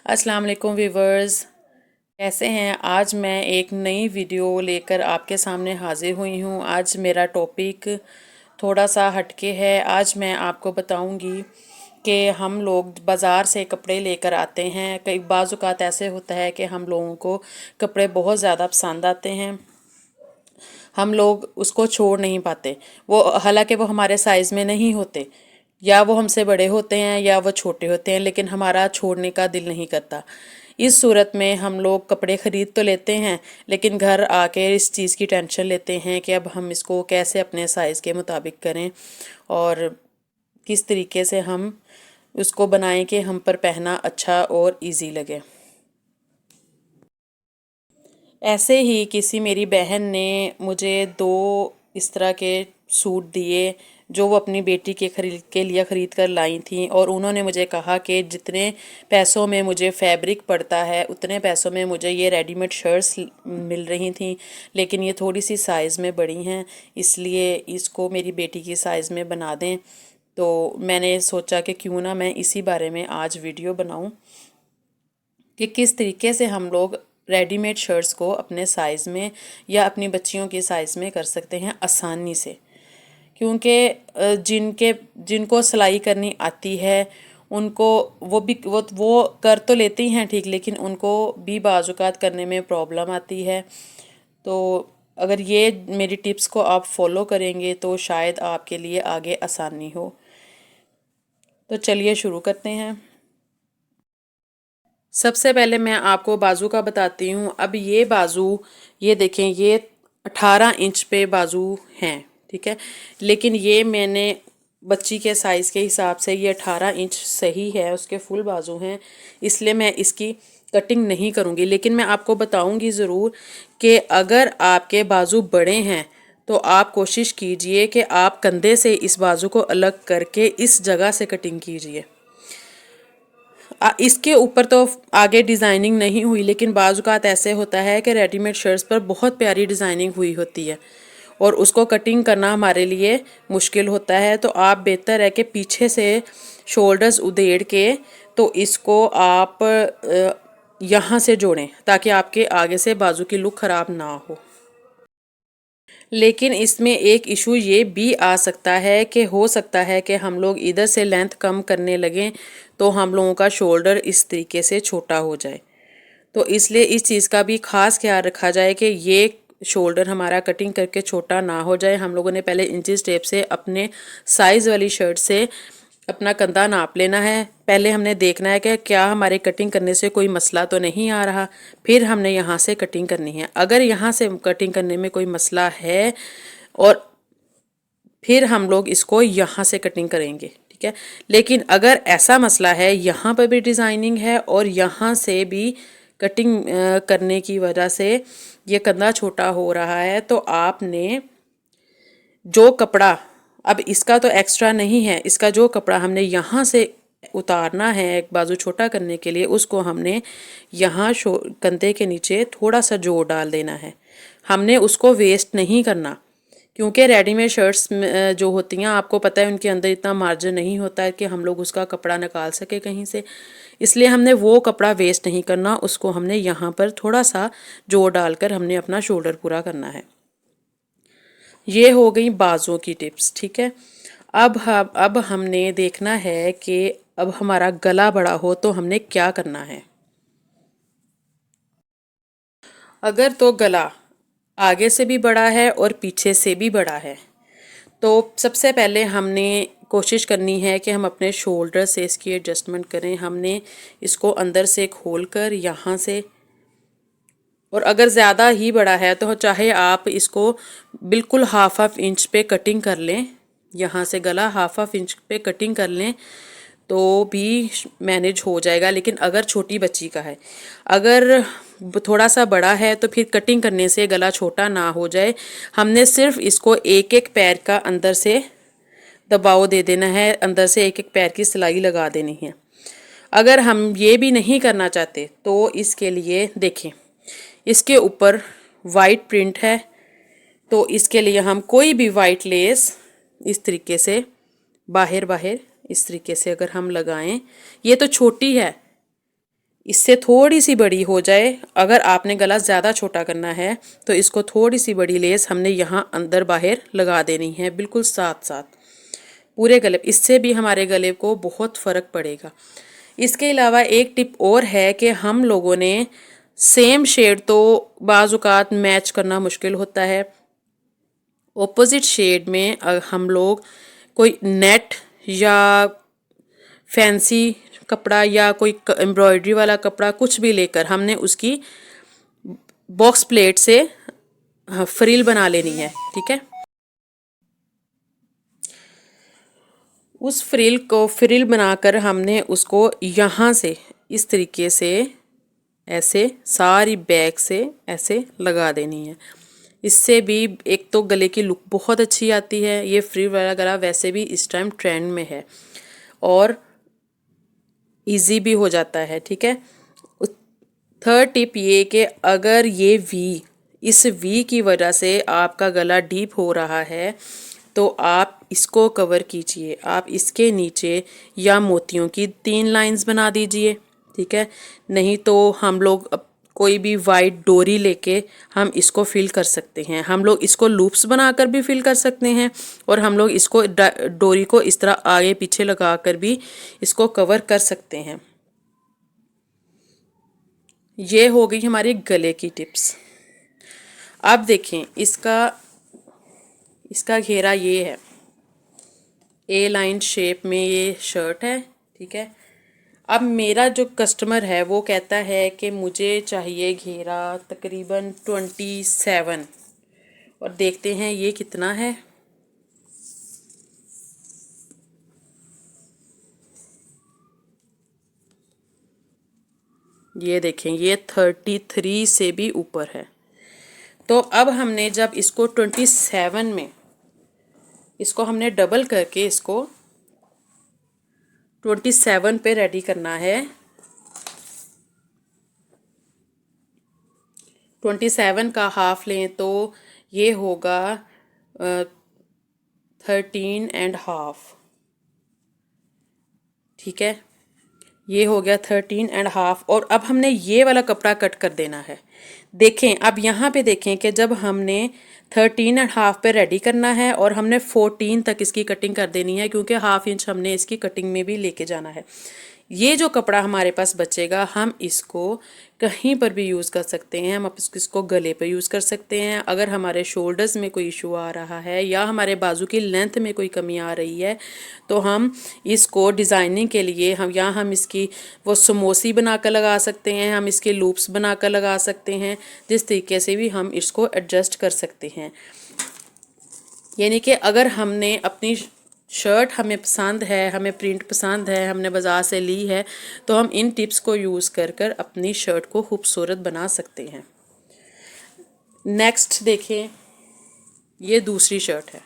अस्सलाम वालेकुम व्यूवर्स, कैसे हैं। आज मैं एक नई वीडियो लेकर आपके सामने हाजिर हुई हूँ। आज मेरा टॉपिक थोड़ा सा हटके है। आज मैं आपको बताऊंगी कि हम लोग बाज़ार से कपड़े लेकर आते हैं। कई बाज़ औक़ात ऐसे होता है कि हम लोगों को कपड़े बहुत ज़्यादा पसंद आते हैं, हम लोग उसको छोड़ नहीं पाते। वो हालांकि वो हमारे साइज़ में नहीं होते, या वो हमसे बड़े होते हैं या वो छोटे होते हैं, लेकिन हमारा छोड़ने का दिल नहीं करता। इस सूरत में हम लोग कपड़े ख़रीद तो लेते हैं, लेकिन घर आके इस चीज़ की टेंशन लेते हैं कि अब हम इसको कैसे अपने साइज़ के मुताबिक करें और किस तरीके से हम उसको बनाएं कि हम पर पहनना अच्छा और इजी लगे। ऐसे ही किसी मेरी बहन ने मुझे दो इस तरह के सूट दिए जो वो अपनी बेटी के लिए ख़रीद कर लाई थी, और उन्होंने मुझे कहा कि जितने पैसों में मुझे फैब्रिक पड़ता है उतने पैसों में मुझे ये रेडीमेड शर्ट्स मिल रही थी, लेकिन ये थोड़ी सी साइज़ में बड़ी हैं, इसलिए इसको मेरी बेटी की साइज़ में बना दें। तो मैंने सोचा कि क्यों ना मैं इसी बारे में आज वीडियो बनाऊं कि किस तरीके से हम लोग रेडीमेड शर्ट्स को अपने साइज़ में या अपनी बच्चियों के साइज़ में कर सकते हैं आसानी से। क्योंकि जिनको सिलाई करनी आती है उनको वो कर तो लेती हैं ठीक, लेकिन उनको भी बाज़-औक़ात करने में प्रॉब्लम आती है। तो अगर ये मेरी टिप्स को आप फॉलो करेंगे तो शायद आपके लिए आगे आसानी हो। तो चलिए शुरू करते हैं। सबसे पहले मैं आपको बाजू का बताती हूँ। अब ये बाजू, ये देखें, ये 18 इंच पे बाजू हैं, ठीक है। लेकिन ये मैंने बच्ची के साइज़ के हिसाब से ये 18 इंच सही है, उसके फुल बाजू हैं, इसलिए मैं इसकी कटिंग नहीं करूँगी। लेकिन मैं आपको बताऊँगी ज़रूर कि अगर आपके बाजू बड़े हैं तो आप कोशिश कीजिए कि आप कंधे से इस बाजू को अलग करके इस जगह से कटिंग कीजिए। इसके ऊपर तो आगे डिज़ाइनिंग नहीं हुई, लेकिन बाज़ औक़ात ऐसे होता है कि रेडीमेड शर्ट्स पर बहुत प्यारी डिज़ाइनिंग हुई होती है और उसको कटिंग करना हमारे लिए मुश्किल होता है। तो आप बेहतर है कि पीछे से शोल्डर्स उधेड़ के तो इसको आप यहाँ से जोड़ें, ताकि आपके आगे से बाजू की लुक ख़राब ना हो। लेकिन इसमें एक इशू ये भी आ सकता है कि हो सकता है कि हम लोग इधर से लेंथ कम करने लगें तो हम लोगों का शोल्डर इस तरीके से छोटा हो जाए। तो इसलिए इस चीज़ का भी ख़ास ख्याल रखा जाए कि ये शोल्डर हमारा कटिंग करके छोटा ना हो जाए। हम लोगों ने पहले इंचेस टेप से अपने साइज़ वाली शर्ट से अपना कंधा नाप लेना है। पहले हमने देखना है कि क्या हमारे कटिंग करने से कोई मसला तो नहीं आ रहा, फिर हमने यहाँ से कटिंग करनी है। अगर यहाँ से कटिंग करने में कोई मसला है और फिर हम लोग इसको यहाँ से कटिंग करेंगे, ठीक है। लेकिन अगर ऐसा मसला है, यहाँ पर भी डिज़ाइनिंग है और यहाँ से भी कटिंग करने की वजह से ये कंधा छोटा हो रहा है, तो आपने जो कपड़ा, अब इसका तो एक्स्ट्रा नहीं है, इसका जो कपड़ा हमने यहाँ से उतारना है एक बाजू छोटा करने के लिए, उसको हमने यहाँ कंधे के नीचे थोड़ा सा जोड़ डाल देना है। हमने उसको वेस्ट नहीं करना, क्योंकि रेडीमेड शर्ट्स जो होती हैं आपको पता है उनके अंदर इतना मार्जिन नहीं होता है कि हम लोग उसका कपड़ा निकाल सके कहीं से, इसलिए हमने वो कपड़ा वेस्ट नहीं करना, उसको हमने यहाँ पर थोड़ा सा जोड़ डालकर हमने अपना शोल्डर पूरा करना है। ये हो गई बाजुओं की टिप्स, ठीक है। अब हमने देखना है कि अब हमारा गला बड़ा हो तो हमने क्या करना है। अगर तो गला आगे से भी बड़ा है और पीछे से भी बड़ा है, तो सबसे पहले हमने कोशिश करनी है कि हम अपने शोल्डर से इसकी एडजस्टमेंट करें। हमने इसको अंदर से खोल कर यहाँ से, और अगर ज़्यादा ही बड़ा है तो चाहे आप इसको बिल्कुल हाफ इंच पे कटिंग कर लें, यहाँ से गला हाफ इंच पे कटिंग कर लें तो भी मैनेज हो जाएगा। लेकिन अगर छोटी बच्ची का है, अगर थोड़ा सा बड़ा है, तो फिर कटिंग करने से गला छोटा ना हो जाए, हमने सिर्फ इसको एक एक पैर का अंदर से दबाव दे देना है, अंदर से एक एक पैर की सिलाई लगा देनी है। अगर हम ये भी नहीं करना चाहते तो इसके लिए देखें, इसके ऊपर वाइट प्रिंट है, तो इसके लिए हम कोई भी वाइट लेस इस तरीके से बाहर इस तरीके से अगर हम लगाएं, ये तो छोटी है इससे थोड़ी सी बड़ी हो जाए, अगर आपने गला ज़्यादा छोटा करना है तो इसको थोड़ी सी बड़ी लेस हमने यहाँ अंदर बाहर लगा देनी है, बिल्कुल साथ साथ पूरे गले। इससे भी हमारे गले को बहुत फ़र्क पड़ेगा। इसके अलावा एक टिप और है कि हम लोगों ने सेम शेड तो बाज़ औक़ात मैच करना मुश्किल होता है। ऑपोजिट शेड में हम लोग कोई नेट या फैंसी कपड़ा या कोई एम्ब्रॉयडरी वाला कपड़ा कुछ भी लेकर हमने उसकी बॉक्स प्लेट से फ्रिल बना लेनी है, ठीक है। उस फ्रिल बनाकर हमने उसको यहाँ से इस तरीके से ऐसे सारी बैक से ऐसे लगा देनी है। इससे भी एक तो गले की लुक बहुत अच्छी आती है। ये फ्रिल वाला गला वैसे भी इस टाइम ट्रेंड में है और इजी भी हो जाता है, ठीक है। थर्ड टिप ये कि अगर ये इस वी की वजह से आपका गला डीप हो रहा है तो आप इसको कवर कीजिए। आप इसके नीचे या मोतियों की 3 लाइंस बना दीजिए, ठीक है। नहीं तो हम लोग कोई भी वाइट डोरी लेके हम इसको फिल कर सकते हैं। हम लोग इसको लूप्स बनाकर भी फिल कर सकते हैं और हम लोग इसको डोरी को इस तरह आगे पीछे लगाकर भी इसको कवर कर सकते हैं। ये हो गई हमारी गले की टिप्स। अब देखें इसका घेरा ये है, ए लाइन शेप में ये शर्ट है, ठीक है। अब मेरा जो कस्टमर है वो कहता है कि मुझे चाहिए घेरा तकरीबन 27 और देखते हैं ये कितना है। ये देखें ये 33 से भी ऊपर है। तो अब हमने जब इसको 27 में इसको हमने डबल करके इसको 27 पे रेडी करना है। 27 का हाफ लें तो ये होगा 13.5, ठीक है। ये हो गया 13.5 और अब हमने ये वाला कपड़ा कट कर देना है। देखें अब यहाँ पे देखें कि जब हमने 13.5 पे रेडी करना है और हमने 14 तक इसकी कटिंग कर देनी है, क्योंकि हाफ इंच हमने इसकी कटिंग में भी लेके जाना है। ये जो कपड़ा हमारे पास बचेगा हम इसको कहीं पर भी यूज़ कर सकते हैं। हम इसको गले पर यूज़ कर सकते हैं। अगर हमारे शोल्डर्स में कोई इशू आ रहा है या हमारे बाजू की लेंथ में कोई कमी आ रही है तो हम इसको डिज़ाइनिंग के लिए हम इसकी वो समोसी बनाकर लगा सकते हैं, हम इसके लूप्स बनाकर लगा सकते हैं। जिस तरीके से भी हम इसको एडजस्ट कर सकते हैं। यानी कि अगर हमने अपनी शर्ट हमें पसंद है, हमें प्रिंट पसंद है, हमने बाज़ार से ली है, तो हम इन टिप्स को यूज़ कर कर अपनी शर्ट को खूबसूरत बना सकते हैं। नेक्स्ट देखें, ये दूसरी शर्ट है।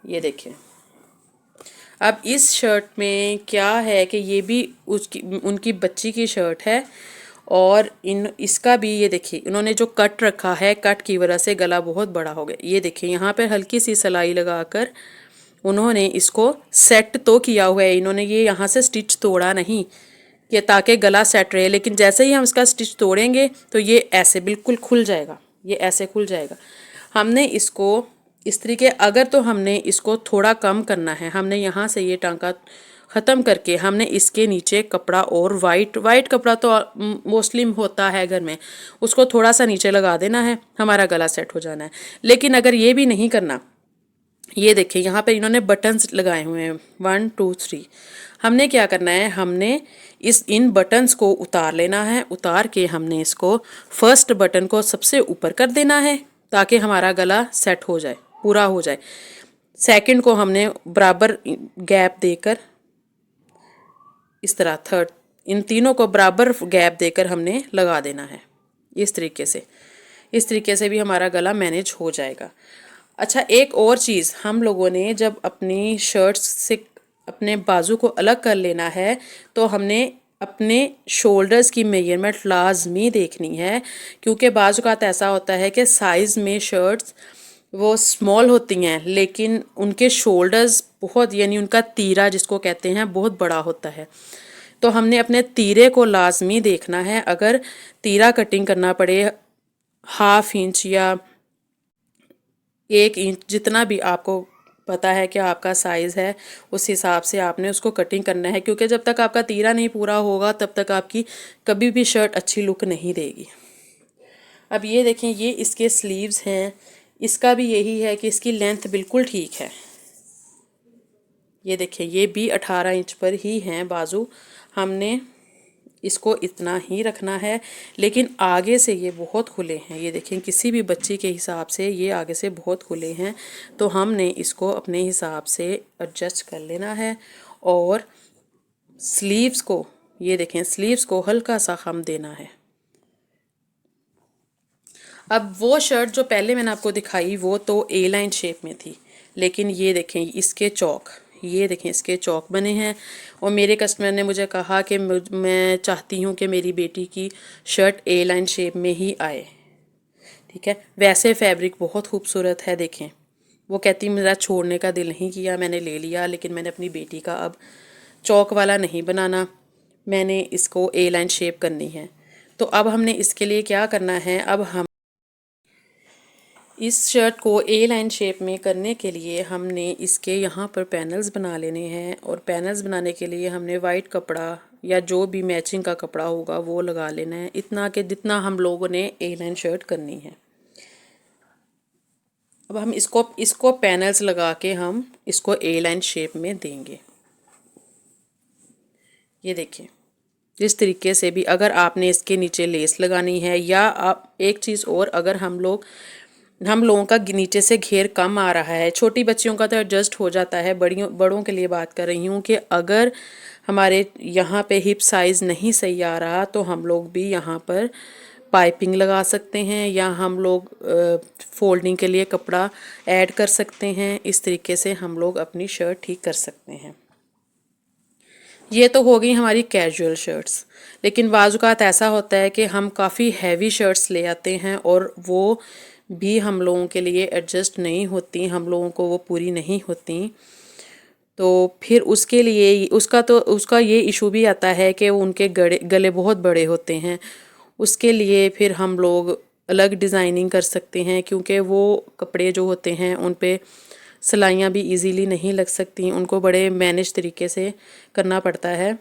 ये देखें अब इस शर्ट में क्या है कि ये भी उनकी बच्ची की शर्ट है और इसका भी ये देखिए इन्होंने जो कट रखा है, कट की वजह से गला बहुत बड़ा हो गया। ये देखिए यहाँ पे हल्की सी सिलाई लगाकर उन्होंने इसको सेट तो किया हुआ है। इन्होंने ये यहाँ से स्टिच तोड़ा नहीं कि ताकि गला सेट रहे, लेकिन जैसे ही हम इसका स्टिच तोड़ेंगे तो ये ऐसे बिल्कुल खुल जाएगा, ये ऐसे खुल जाएगा। हमने इसको इस तरीके अगर तो हमने इसको थोड़ा कम करना है, हमने यहाँ से ये टांका ख़त्म करके हमने इसके नीचे कपड़ा और वाइट कपड़ा तो मोस्टली होता है घर में, उसको थोड़ा सा नीचे लगा देना है, हमारा गला सेट हो जाना है। लेकिन अगर ये भी नहीं करना, ये देखिए यहाँ पे इन्होंने बटन्स लगाए हुए हैं 1 2 3। हमने क्या करना है, हमने इन बटन्स को उतार लेना है। उतार के हमने इसको फर्स्ट बटन को सबसे ऊपर कर देना है ताकि हमारा गला सेट हो जाए, पूरा हो जाए। सेकंड को हमने बराबर गैप देकर इस तरह थर्ड, इन तीनों को बराबर गैप देकर हमने लगा देना है इस तरीके से। इस तरीके से भी हमारा गला मैनेज हो जाएगा। अच्छा, एक और चीज़, हम लोगों ने जब अपनी शर्ट्स से अपने बाजू को अलग कर लेना है तो हमने अपने शोल्डर्स की मेजरमेंट लाजमी देखनी है, क्योंकि बाजू का ऐसा होता है कि साइज़ में शर्ट्स वो स्मॉल होती हैं, लेकिन उनके शोल्डर्स बहुत, यानी उनका तीरा जिसको कहते हैं, बहुत बड़ा होता है। तो हमने अपने तीरे को लाजमी देखना है। अगर तीरा कटिंग करना पड़े 1/2 इंच या 1 इंच, जितना भी आपको पता है कि आपका साइज़ है, उस हिसाब से आपने उसको कटिंग करना है, क्योंकि जब तक आपका तीरा नहीं पूरा होगा तब तक आपकी कभी भी शर्ट अच्छी लुक नहीं देगी। अब ये देखें, ये इसके स्लीव्स हैं। इसका भी यही है कि इसकी लेंथ बिल्कुल ठीक है। ये देखें, ये भी 18 इंच पर ही हैं बाजू। हमने इसको इतना ही रखना है, लेकिन आगे से ये बहुत खुले हैं। ये देखें, किसी भी बच्ची के हिसाब से ये आगे से बहुत खुले हैं, तो हमने इसको अपने हिसाब से एडजस्ट कर लेना है। और स्लीव्स को, ये देखें, स्लीव्स को हल्का सा खम देना है। अब वो शर्ट जो पहले मैंने आपको दिखाई वो तो ए लाइन शेप में थी, लेकिन ये देखें इसके चौक, ये देखें इसके चौक बने हैं। और मेरे कस्टमर ने मुझे कहा कि मैं चाहती हूँ कि मेरी बेटी की शर्ट ए लाइन शेप में ही आए। ठीक है, वैसे फैब्रिक बहुत खूबसूरत है। देखें, वो कहती मेरा छोड़ने का दिल नहीं किया, मैंने ले लिया, लेकिन मैंने अपनी बेटी का अब चौक वाला नहीं बनाना, मैंने इसको ए लाइन शेप करनी है। तो अब हमने इसके लिए क्या करना है, अब हम इस शर्ट को ए लाइन शेप में करने के लिए हमने इसके यहाँ पर पैनल्स बना लेने हैं। और पैनल्स बनाने के लिए हमने वाइट कपड़ा या जो भी मैचिंग का कपड़ा होगा वो लगा लेना है, इतना कि जितना हम लोगों ने ए लाइन शर्ट करनी है। अब हम इसको पैनल्स लगा के हम इसको ए लाइन शेप में देंगे। ये देखिए, इस तरीके से भी अगर आपने इसके नीचे लेस लगानी है, या आप एक चीज़ और, अगर हम लोगों का नीचे से घेर कम आ रहा है, छोटी बच्चियों का तो एडजस्ट हो जाता है, बड़ों के लिए बात कर रही हूँ कि अगर हमारे यहाँ पे हिप साइज़ नहीं सही आ रहा, तो हम लोग भी यहाँ पर पाइपिंग लगा सकते हैं, या हम लोग फोल्डिंग के लिए कपड़ा ऐड कर सकते हैं। इस तरीके से हम लोग अपनी शर्ट ठीक कर सकते हैं। ये तो हो गई हमारी कैजुअल शर्ट्स, लेकिन बाज़-औक़ात ऐसा होता है कि हम काफ़ी हैवी शर्ट्स ले आते हैं और वो भी हम लोगों के लिए एडजस्ट नहीं होती, हम लोगों को वो पूरी नहीं होती। तो फिर उसके लिए उसका ये इशू भी आता है कि उनके गले बहुत बड़े होते हैं। उसके लिए फिर हम लोग अलग डिज़ाइनिंग कर सकते हैं, क्योंकि वो कपड़े जो होते हैं उन पे सिलाइयाँ भी इजीली नहीं लग सकती, उनको बड़े मैनेज तरीके से करना पड़ता है।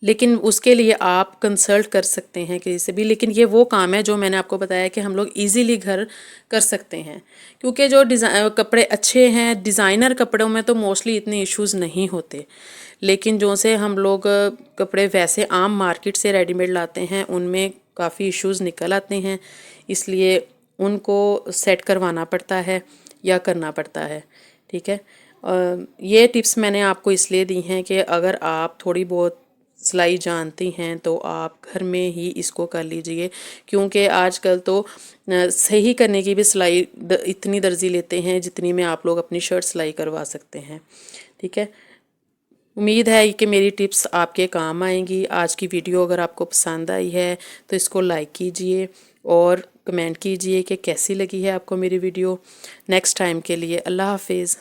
लेकिन उसके लिए आप कंसल्ट कर सकते हैं किसी से भी, लेकिन ये वो काम है जो मैंने आपको बताया कि हम लोग इजीली घर कर सकते हैं, क्योंकि जो कपड़े अच्छे हैं, डिज़ाइनर कपड़ों में तो मोस्टली इतने इश्यूज़ नहीं होते, लेकिन जो से हम लोग कपड़े वैसे आम मार्केट से रेडीमेड लाते हैं उनमें काफ़ी इश्यूज़ निकल आते हैं, इसलिए उनको सेट करवाना पड़ता है या करना पड़ता है। ठीक है, ये टिप्स मैंने आपको इसलिए दी हैं कि अगर आप थोड़ी बहुत सिलाई जानती हैं तो आप घर में ही इसको कर लीजिए, क्योंकि आजकल तो सही करने की भी सिलाई इतनी दर्जी लेते हैं जितनी में आप लोग अपनी शर्ट सिलाई करवा सकते हैं। ठीक है, उम्मीद है कि मेरी टिप्स आपके काम आएंगी। आज की वीडियो अगर आपको पसंद आई है तो इसको लाइक कीजिए और कमेंट कीजिए कि कैसी लगी है आपको मेरी वीडियो। नेक्स्ट टाइम के लिए अल्लाह हाफिज़।